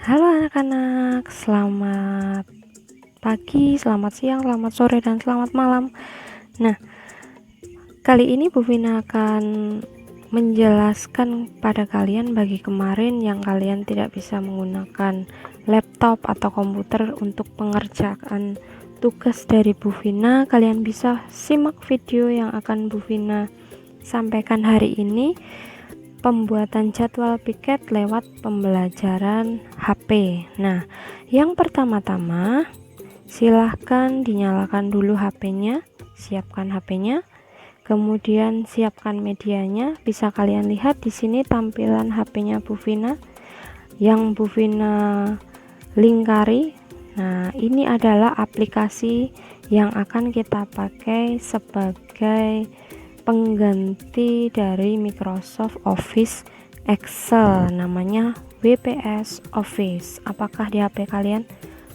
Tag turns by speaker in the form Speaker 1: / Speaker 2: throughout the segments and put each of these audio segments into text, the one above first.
Speaker 1: Halo anak-anak, selamat pagi, selamat siang, selamat sore, dan selamat malam. Nah, kali ini Bu Vina akan menjelaskan pada kalian bagi kemarin yang kalian tidak bisa menggunakan laptop atau komputer untuk pengerjaan tugas dari Bu Vina. Kalian bisa simak video yang akan Bu Vina sampaikan hari ini, pembuatan jadwal piket lewat pembelajaran HP. Nah, yang pertama-tama silahkan dinyalakan dulu HP-nya, siapkan HP-nya, kemudian siapkan medianya. Bisa kalian lihat di sini tampilan HP-nya Bu Vina yang Bu Vina lingkari. Nah, ini adalah aplikasi yang akan kita pakai sebagai pengganti dari Microsoft Office Excel, namanya WPS Office. Apakah di HP kalian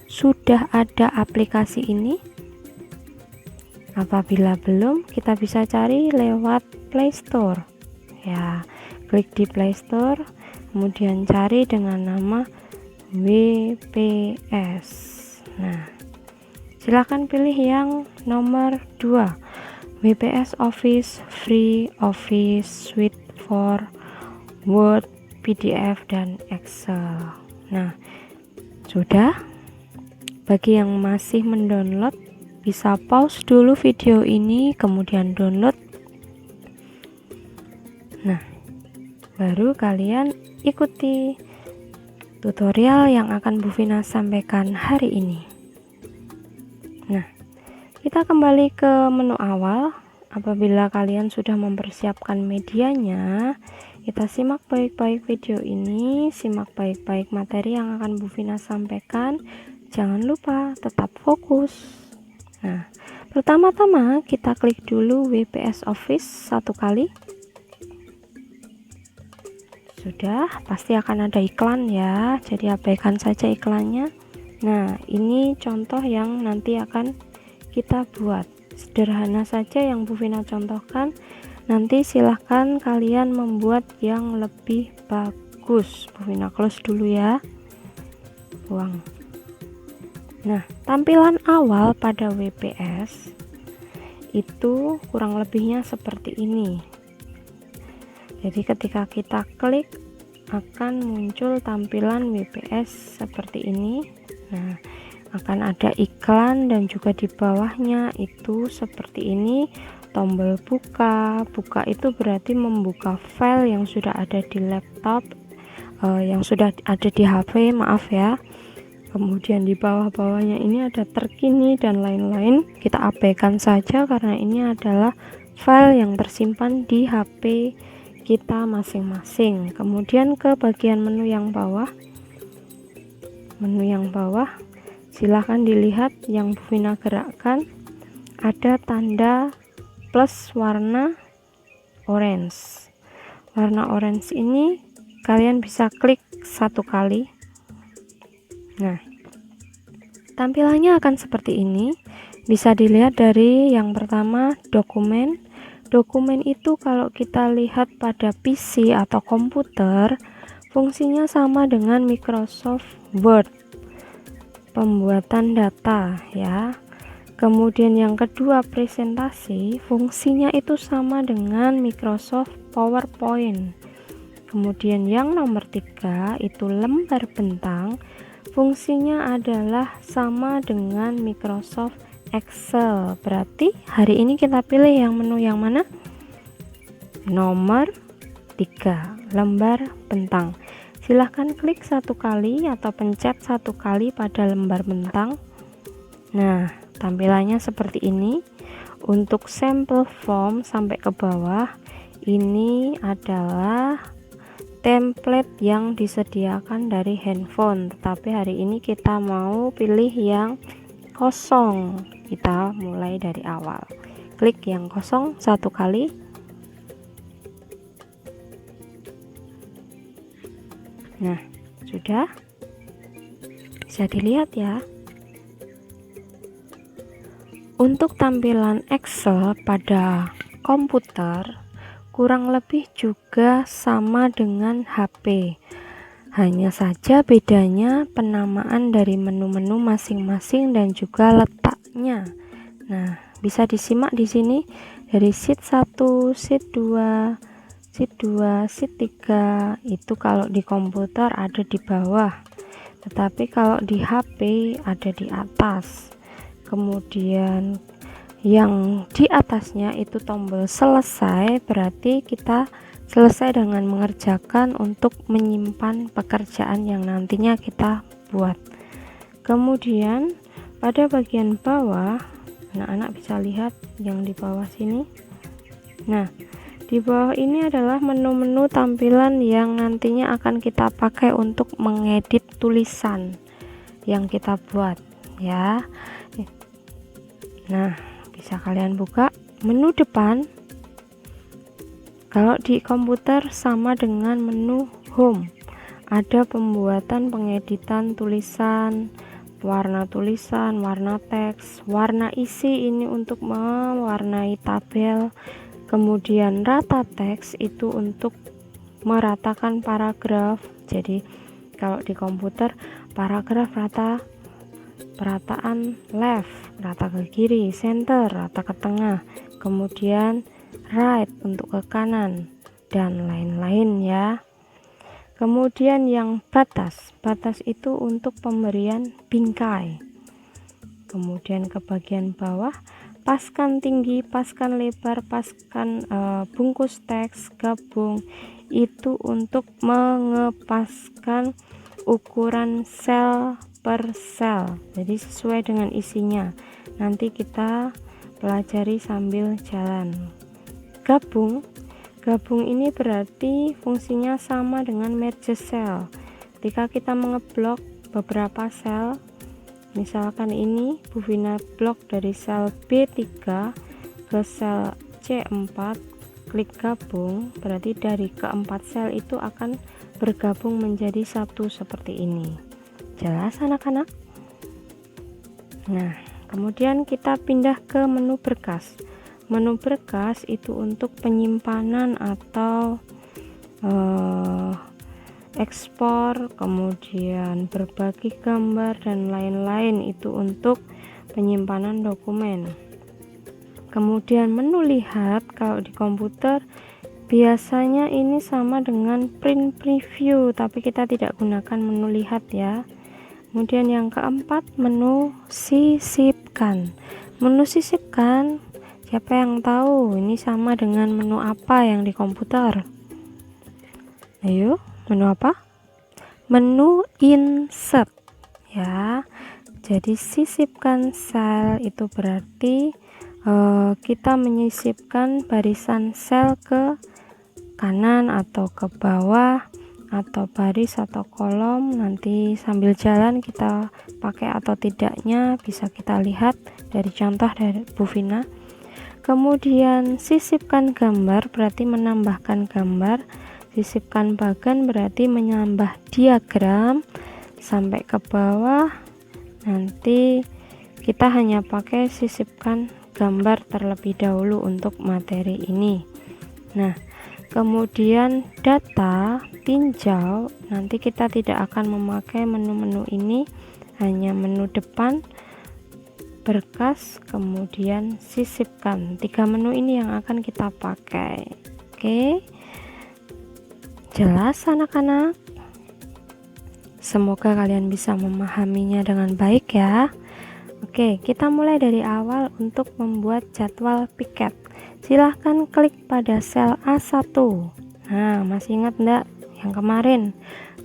Speaker 1: sudah ada aplikasi ini? Apabila belum, kita bisa cari lewat Play Store. Ya, klik di Play Store, kemudian cari dengan nama WPS. Nah, silakan pilih yang nomor 2. WPS Office Free Office Suite for Word, PDF, dan Excel. Nah, sudah. Bagi yang masih mendownload, bisa pause dulu video ini, kemudian download. Nah, baru kalian ikuti tutorial yang akan Bu Vina sampaikan hari ini. Nah, kita kembali ke menu awal. Apabila kalian sudah mempersiapkan medianya, kita simak baik-baik video ini, simak baik-baik materi yang akan Bu Vina sampaikan. Jangan lupa tetap fokus. Nah, pertama-tama kita klik dulu WPS Office satu kali. Sudah, pasti akan ada iklan ya, jadi abaikan saja iklannya. Nah, ini contoh yang nanti akan kita buat. Sederhana saja yang Bu Vina contohkan. Nanti silahkan kalian membuat yang lebih bagus. Bu Vina close dulu ya, buang. Nah, tampilan awal pada WPS itu kurang lebihnya seperti ini. Jadi ketika kita klik akan muncul tampilan WPS seperti ini. Nah, akan ada iklan dan juga di bawahnya itu seperti ini, tombol buka. Buka itu berarti membuka file yang sudah ada di laptop, yang sudah ada di HP, maaf ya. Kemudian di bawah-bawahnya ini ada terkini dan lain-lain, kita abaikan saja karena ini adalah file yang tersimpan di HP kita masing-masing. Kemudian ke bagian menu yang bawah, silahkan dilihat yang Bu Vina gerakkan, ada tanda plus warna orange. Warna orange ini kalian bisa klik satu kali. Nah, tampilannya akan seperti ini. Bisa dilihat dari yang pertama, dokumen. Dokumen itu kalau kita lihat pada PC atau komputer, fungsinya sama dengan Microsoft Word, pembuatan data ya. Kemudian yang kedua, presentasi, fungsinya itu sama dengan Microsoft PowerPoint. Kemudian yang nomor 3 itu lembar bentang, fungsinya adalah sama dengan Microsoft Excel. Berarti hari ini kita pilih yang menu yang mana? Nomor 3, lembar bentang. Silahkan klik satu kali atau pencet satu kali pada lembar bentang. Nah, tampilannya seperti ini. Untuk sampel form sampai ke bawah, ini adalah template yang disediakan dari handphone, tetapi hari ini kita mau pilih yang kosong. Kita mulai dari awal, klik yang kosong satu kali. Nah, sudah bisa dilihat ya. Untuk tampilan Excel pada komputer kurang lebih juga sama dengan HP. Hanya saja bedanya penamaan dari menu-menu masing-masing dan juga letaknya. Nah, bisa disimak di sini dari sheet 1, sheet 2, sheet 2, sheet 3 itu kalau di komputer ada di bawah. Tetapi kalau di HP ada di atas. Kemudian yang di atasnya itu tombol selesai, berarti kita selesai dengan mengerjakan untuk menyimpan pekerjaan yang nantinya kita buat. Kemudian pada bagian bawah, anak-anak bisa lihat yang di bawah sini. Nah, di bawah ini adalah menu-menu tampilan yang nantinya akan kita pakai untuk mengedit tulisan yang kita buat ya. Nah, bisa kalian buka menu depan. Kalau di komputer sama dengan menu home, ada pembuatan pengeditan tulisan, warna tulisan, warna teks, warna isi ini untuk mewarnai tabel, kemudian rata teks itu untuk meratakan paragraf. Jadi kalau di komputer paragraf rata, perataan left rata ke kiri, center rata ke tengah, kemudian right untuk ke kanan dan lain-lain ya. Kemudian yang batas itu untuk pemberian bingkai. Kemudian ke bagian bawah, paskan tinggi, paskan lebar, paskan bungkus teks, gabung itu untuk mengepaskan ukuran sel per sel, jadi sesuai dengan isinya. Nanti kita pelajari sambil jalan. Gabung ini berarti fungsinya sama dengan merge cell. Ketika kita mengeblok beberapa sel, misalkan ini Bu Vina blok dari sel B3 ke sel C4, klik gabung, berarti dari keempat sel itu akan bergabung menjadi satu seperti ini. Jelas anak-anak? Nah, kemudian kita pindah ke menu berkas. Menu berkas itu untuk penyimpanan atau ekspor, kemudian berbagi gambar dan lain-lain, itu untuk penyimpanan dokumen. Kemudian menu lihat, kalau di komputer biasanya ini sama dengan print preview, tapi kita tidak gunakan menu lihat ya. Kemudian yang keempat, menu sisipkan. Menu sisipkan, siapa yang tahu ini sama dengan menu apa yang di komputer? Ayo, menu apa? Menu insert ya. Jadi sisipkan sel itu berarti kita menyisipkan barisan sel ke kanan atau ke bawah, atau baris atau kolom. Nanti sambil jalan kita pakai atau tidaknya bisa kita lihat dari contoh dari Bu Vina. Kemudian sisipkan gambar berarti menambahkan gambar, sisipkan bagan berarti menambah diagram sampai ke bawah. Nanti kita hanya pakai sisipkan gambar terlebih dahulu untuk materi ini. Nah, kemudian data tinjau, nanti kita tidak akan memakai menu-menu ini, hanya menu depan, berkas, kemudian sisipkan. 3 menu ini yang akan kita pakai. Oke, jelas anak-anak? Semoga kalian bisa memahaminya dengan baik ya. Oke, kita mulai dari awal untuk membuat jadwal piket. Silahkan klik pada sel A1. Nah, masih ingat enggak yang kemarin?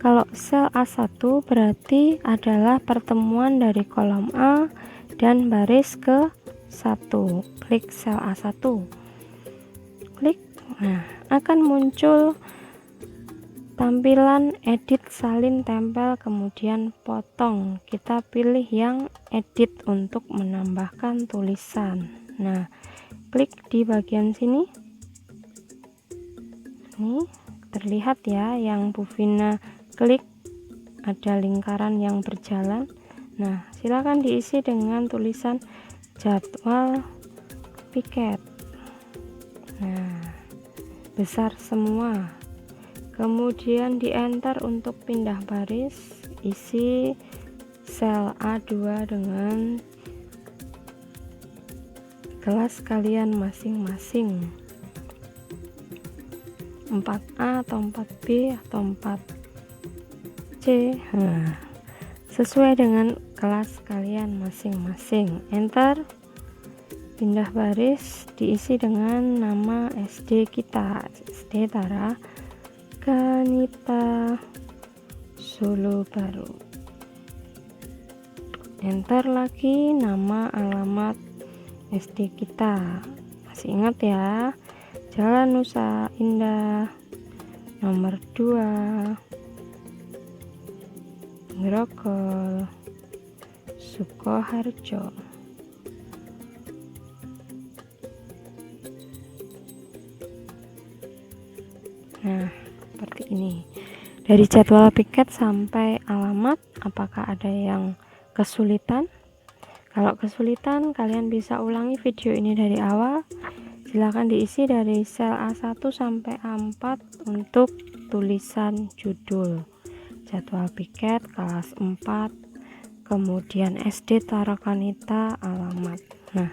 Speaker 1: Kalau sel A1 berarti adalah pertemuan dari kolom A dan baris ke 1. Klik sel A1. Klik. Nah, akan muncul tampilan edit salin tempel, kemudian potong. Kita pilih yang edit untuk menambahkan tulisan. Nah, klik di bagian sini. Nih, terlihat ya yang Bu Vina klik, ada lingkaran yang berjalan. Nah, silakan diisi dengan tulisan jadwal piket. Nah, besar semua. Kemudian di enter untuk pindah baris, isi sel A2 dengan kelas kalian masing-masing, 4A atau 4B atau 4C, sesuai dengan kelas kalian masing-masing. Enter, pindah baris, diisi dengan nama SD kita, SD Tara Kanita Solo Baru. Enter lagi nama alamat SD kita, masih ingat ya, Jalan Nusa Indah nomor 2, Grogol, Sukoharjo. Nah, seperti ini. Dari jadwal piket sampai alamat, apakah ada yang kesulitan? Kalau kesulitan, kalian bisa ulangi video ini dari awal. Silahkan diisi dari sel A1 sampai A4 untuk tulisan judul. Jadwal piket kelas 4, kemudian SD Tara Kanita alamat. Nah,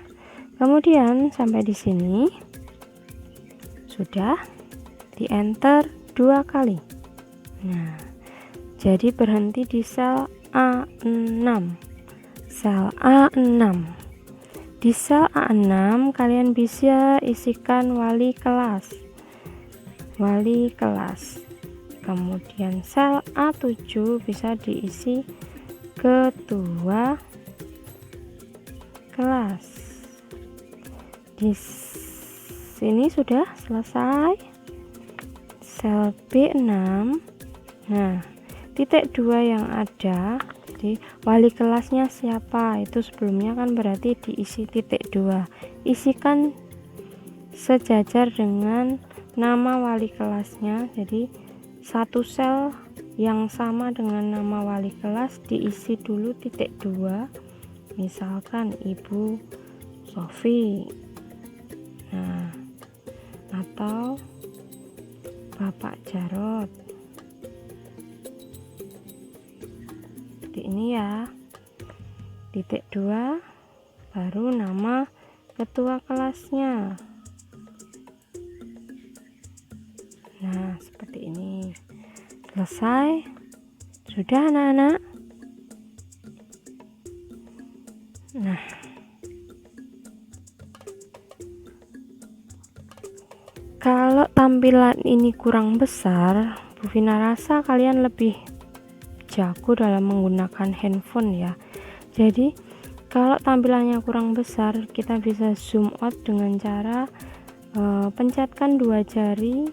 Speaker 1: kemudian sampai di sini sudah di enter 2 kali. Nah, jadi berhenti di sel A6. Sel A6. Di sel A6 kalian bisa isikan wali kelas. Wali kelas. Kemudian sel A7 bisa diisi ketua kelas. Di sini sudah selesai. Sel B6. Nah, titik 2 yang ada, jadi wali kelasnya siapa, itu sebelumnya kan berarti diisi titik 2. Isikan sejajar dengan nama wali kelasnya, jadi satu sel yang sama dengan nama wali kelas diisi dulu titik 2, misalkan Ibu Sofi, nah, atau Bapak Jarot, seperti ini ya. Titik 2 baru nama ketua kelasnya. Nah, seperti ini. Selesai. Sudah anak-anak? Nah, kalau tampilan ini kurang besar, Bu Vina rasa kalian lebih jago dalam menggunakan handphone ya. Jadi kalau tampilannya kurang besar, kita bisa zoom out dengan cara pencetkan 2 jari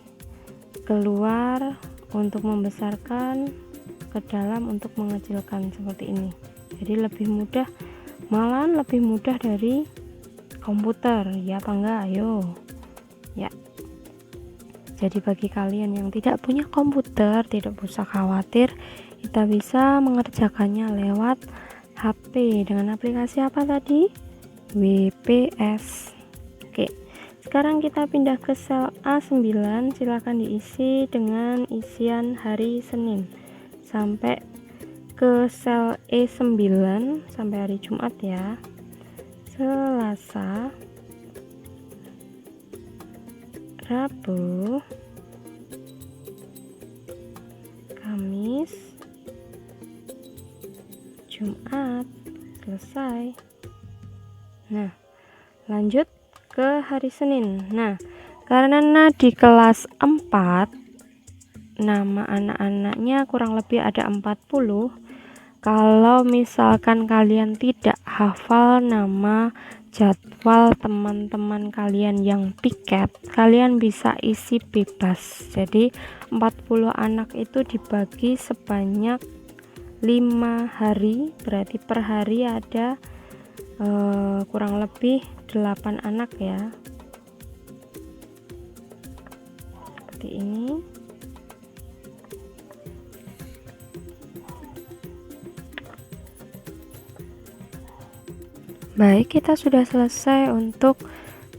Speaker 1: keluar untuk membesarkan, ke dalam untuk mengecilkan, seperti ini. Jadi lebih mudah, malahan lebih mudah dari komputer, ya apa enggak? Ayo ya. Jadi bagi kalian yang tidak punya komputer, tidak usah khawatir, kita bisa mengerjakannya lewat HP dengan aplikasi apa tadi? WPS. Oke, sekarang kita pindah ke sel A9. Silakan diisi dengan isian hari Senin sampai ke sel E9 sampai hari Jumat ya. Selasa, Rabu, Kamis, Jumat. Selesai. Nah, lanjut ke hari Senin. Nah, karena di kelas 4 nama anak-anaknya kurang lebih ada 40. Kalau misalkan kalian tidak hafal nama jadwal teman-teman kalian yang piket, kalian bisa isi bebas. Jadi 40 anak itu dibagi sebanyak 5 hari, berarti per hari ada kurang lebih 8 anak ya, seperti ini. Baik, kita sudah selesai untuk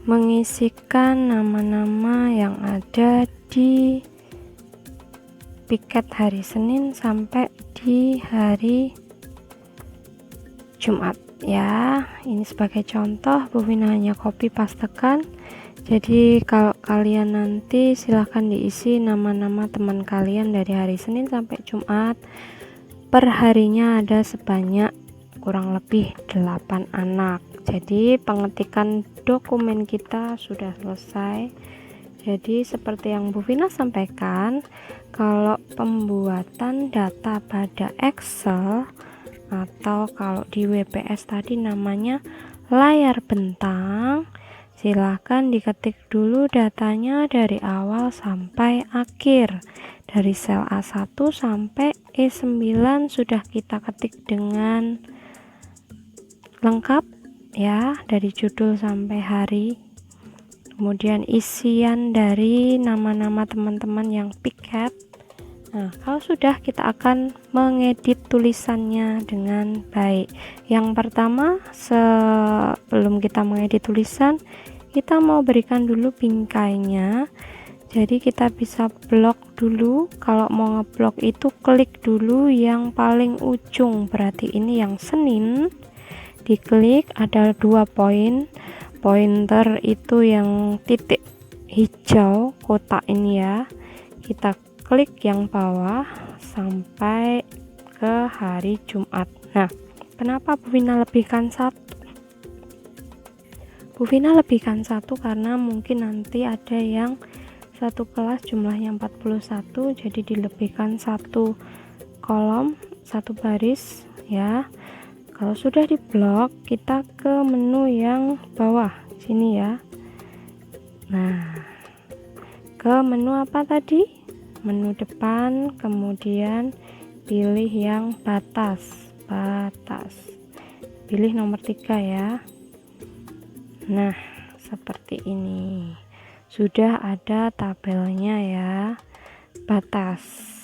Speaker 1: mengisikan nama-nama yang ada di piket hari Senin sampai di hari Jumat ya. Ini sebagai contoh, Bu Vina hanya copy pastekan. Jadi kalau kalian nanti silahkan diisi nama-nama teman kalian dari hari Senin sampai Jumat. Per harinya ada sebanyak kurang lebih 8 anak. Jadi pengetikan dokumen kita sudah selesai. Jadi seperti yang Bu Vina sampaikan, kalau pembuatan data pada Excel atau kalau di WPS tadi namanya layar bentang, silahkan diketik dulu datanya dari awal sampai akhir. Dari sel A1 sampai E9 sudah kita ketik dengan lengkap ya, dari judul sampai hari. Kemudian isian dari nama-nama teman-teman yang piket. Nah, kalau sudah, kita akan mengedit tulisannya dengan baik. Yang pertama, sebelum kita mengedit tulisan, kita mau berikan dulu bingkainya. Jadi kita bisa blok dulu. Kalau mau ngeblok itu klik dulu yang paling ujung, berarti ini yang Senin. Diklik, ada 2 poin. Pointer itu yang titik hijau kotak ini ya, kita klik yang bawah sampai ke hari Jumat. Nah, kenapa Bu Vina lebihkan 1? Bu Vina lebihkan 1 karena mungkin nanti ada yang satu kelas jumlahnya 41, jadi dilebihkan 1 kolom, 1 baris ya. Kalau sudah diblok, kita ke menu yang bawah sini ya. Nah, ke menu apa tadi? Menu depan, kemudian pilih yang batas. Pilih nomor 3 ya. Nah, seperti ini. Sudah ada tabelnya ya. Batas.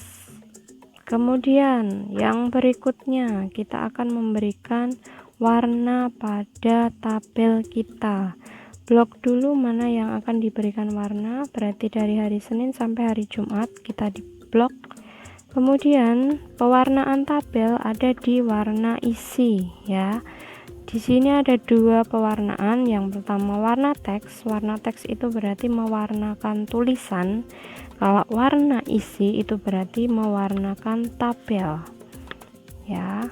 Speaker 1: Kemudian yang berikutnya, kita akan memberikan warna pada tabel kita. Blok dulu mana yang akan diberikan warna, berarti dari hari Senin sampai hari Jumat kita di blok. Kemudian pewarnaan tabel ada di warna isi ya. Di sini ada 2 pewarnaan. Yang pertama warna teks. Warna teks itu berarti mewarnakan tulisan. Kalau warna isi itu berarti mewarnakan tabel ya.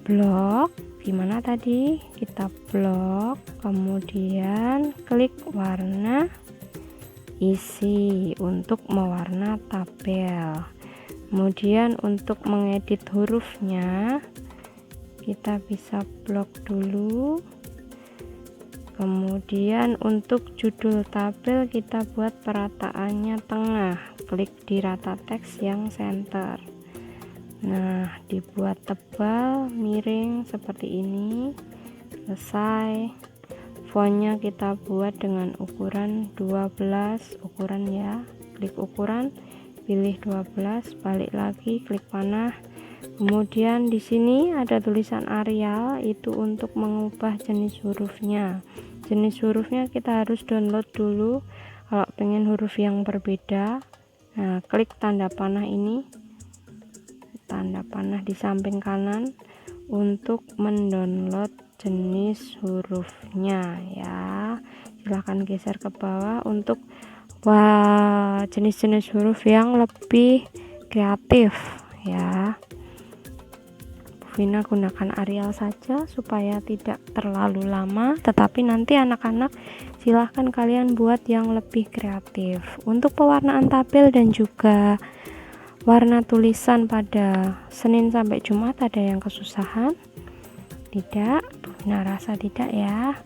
Speaker 1: Blok gimana tadi, kita blok, kemudian klik warna isi untuk mewarna tabel. Kemudian untuk mengedit hurufnya kita bisa blok dulu. Kemudian untuk judul tabel kita buat perataannya tengah, klik di rata teks yang center. Nah, dibuat tebal, miring seperti ini. Selesai. Fontnya kita buat dengan ukuran 12 ukuran ya. Klik ukuran, pilih 12, balik lagi, klik panah. Kemudian di sini ada tulisan Arial, itu untuk mengubah jenis hurufnya. Jenis hurufnya kita harus download dulu kalau pengen huruf yang berbeda. Nah, klik tanda panah ini, tanda panah di samping kanan untuk mendownload jenis hurufnya ya. Silahkan geser ke bawah untuk jenis-jenis huruf yang lebih kreatif ya. Vina gunakan Arial saja supaya tidak terlalu lama, tetapi nanti anak-anak silahkan kalian buat yang lebih kreatif. Untuk pewarnaan tabel dan juga warna tulisan pada Senin sampai Jumat ada yang kesusahan? Tidak? Vina rasa tidak ya.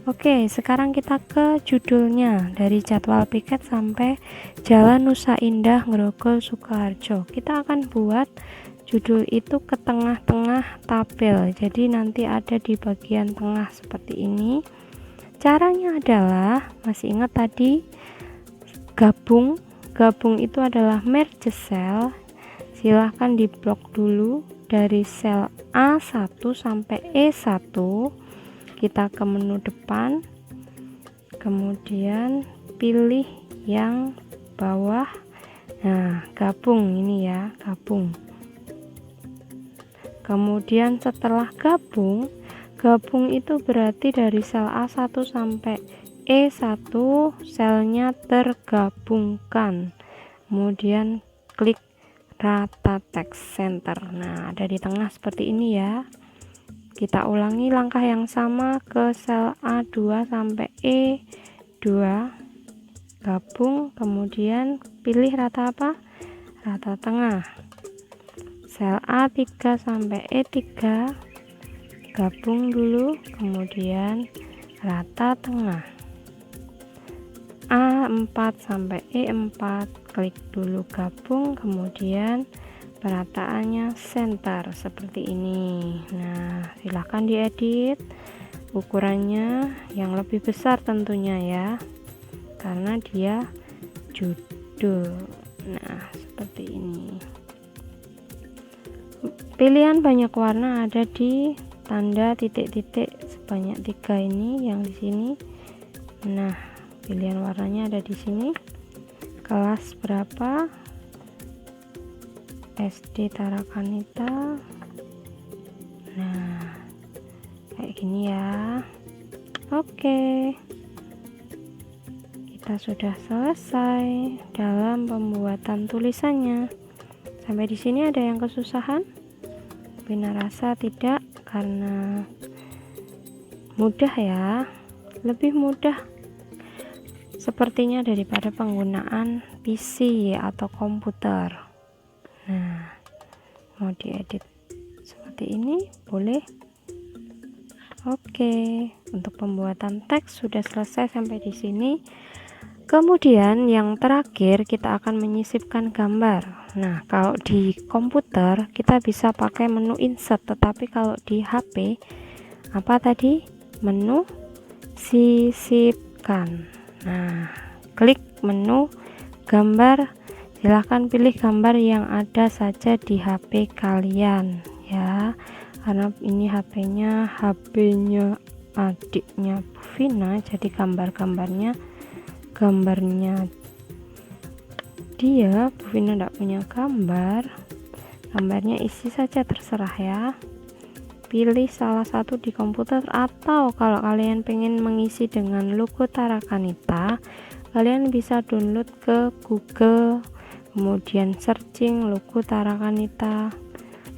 Speaker 1: Oke, sekarang kita ke judulnya, dari jadwal piket sampai Jalan Nusa Indah Grogol Sukoharjo. Kita akan buat judul itu ke tengah-tengah tabel, jadi nanti ada di bagian tengah seperti ini. Caranya adalah, masih ingat tadi gabung itu adalah merge cell. Silahkan diblok dulu dari sel A1 sampai E1, kita ke menu depan, kemudian pilih yang bawah Nah, gabung ini ya, gabung. Kemudian setelah gabung itu berarti dari sel A1 sampai E1 selnya tergabungkan. Kemudian klik rata text center. Nah, ada di tengah seperti ini ya. Kita ulangi langkah yang sama ke sel A2 sampai E2, gabung, kemudian pilih rata apa? Rata tengah. Sel A3 sampai E3, gabung dulu, kemudian rata tengah. A4 sampai E4, klik dulu gabung, kemudian perataannya center seperti ini. Nah, silahkan diedit ukurannya yang lebih besar tentunya ya, karena dia judul. Nah, seperti ini. Pilihan banyak warna ada di tanda titik-titik sebanyak 3 ini yang di sini. Nah, pilihan warnanya ada di sini. Kelas berapa? SD Tarakanita. Nah, kayak gini ya. Oke, kita sudah selesai dalam pembuatan tulisannya. Sampai di sini ada yang kesusahan? Bina rasa tidak, karena mudah ya, lebih mudah sepertinya daripada penggunaan PC atau komputer. Nah, mau diedit seperti ini boleh. Oke, untuk pembuatan teks sudah selesai sampai di sini. Kemudian yang terakhir kita akan menyisipkan gambar. Nah, kalau di komputer kita bisa pakai menu insert, tetapi kalau di HP apa tadi? Menu sisipkan. Nah, klik menu gambar, silahkan pilih gambar yang ada saja di HP kalian ya, karena ini HP-nya adiknya Bu Vina, jadi gambarnya dia, Bu Vina tidak punya gambarnya isi saja, terserah ya, pilih salah satu di komputer, atau kalau kalian pengen mengisi dengan logo Tarakanita, kalian bisa download ke Google, kemudian searching logo Tarakanita,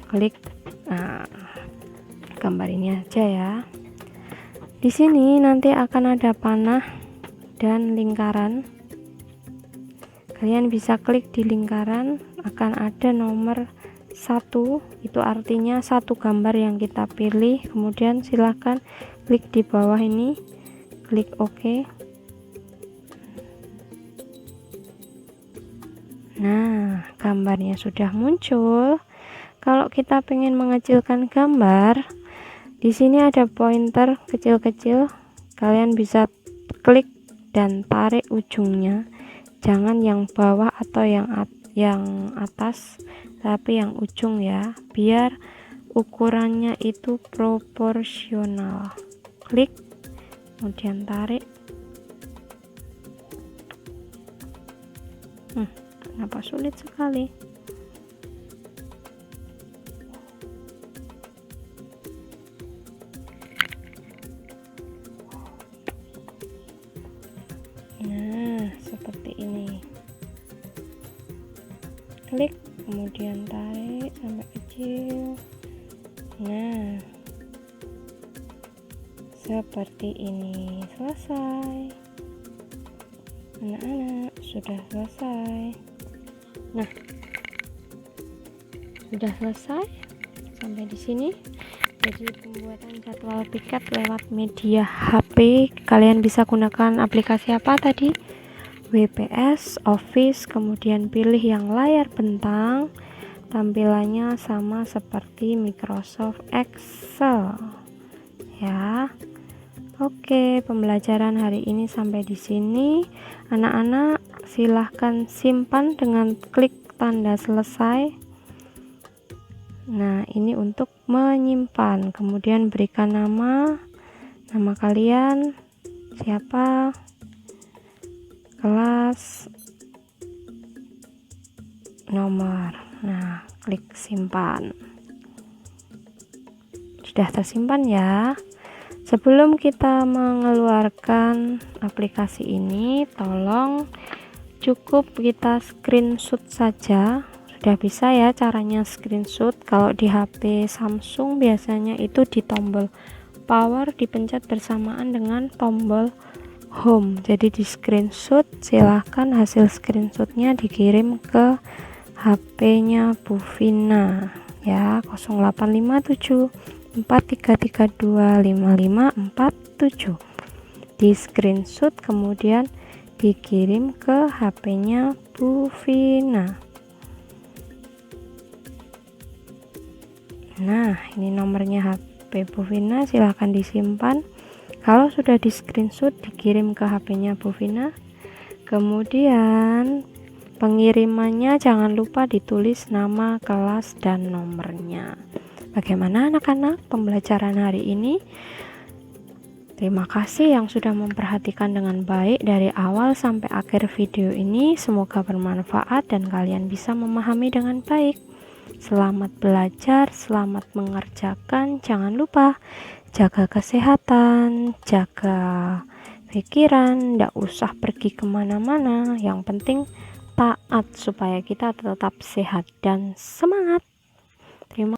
Speaker 1: klik gambar ini aja ya. Di sini nanti akan ada panah dan lingkaran. Kalian bisa klik di lingkaran, akan ada nomor 1, itu artinya satu gambar yang kita pilih. Kemudian silahkan klik di bawah ini, klik OK. Nah, gambarnya sudah muncul. Kalau kita pengen mengecilkan gambar, di sini ada pointer kecil-kecil, kalian bisa klik dan tarik ujungnya, jangan yang bawah atau yang atas, tapi yang ujung ya, biar ukurannya itu proporsional. Klik, kemudian tarik. Kenapa sulit sekali? Nah, seperti ini. Klik, kemudian tarik sampai kecil. Nah, seperti ini. Selesai. Anak-anak, sudah selesai. Nah, sudah selesai sampai di sini. Jadi pembuatan jadwal piket lewat media HP, kalian bisa gunakan aplikasi apa tadi? WPS, Office, kemudian pilih yang layar bentang, tampilannya sama seperti Microsoft Excel ya. Oke, pembelajaran hari ini sampai di sini. Anak-anak silahkan simpan dengan klik tanda selesai. Nah, ini untuk menyimpan. Kemudian berikan nama kalian siapa, kelas, nomor. Nah, klik simpan. Sudah tersimpan ya. Sebelum kita mengeluarkan aplikasi ini, tolong cukup kita screenshot saja. Sudah bisa ya caranya screenshot. Kalau di HP Samsung biasanya itu di tombol power dipencet bersamaan dengan tombol home. Jadi di screenshot, silahkan hasil screenshotnya dikirim ke HP-nya Bu Vina ya, 0857 4332 5547. Di screenshot kemudian dikirim ke HP-nya Bu Vina. Nah, ini nomornya HP Bu Vina, silahkan disimpan. Kalau sudah di screenshot dikirim ke HP-nya Bu Vina. Kemudian pengirimannya jangan lupa ditulis nama kelas dan nomornya. Bagaimana anak-anak pembelajaran hari ini? Terima kasih yang sudah memperhatikan dengan baik dari awal sampai akhir video ini. Semoga bermanfaat dan kalian bisa memahami dengan baik. Selamat belajar, selamat mengerjakan. Jangan lupa jaga kesehatan, jaga pikiran, tidak usah pergi kemana-mana. Yang penting taat supaya kita tetap sehat dan semangat. Terima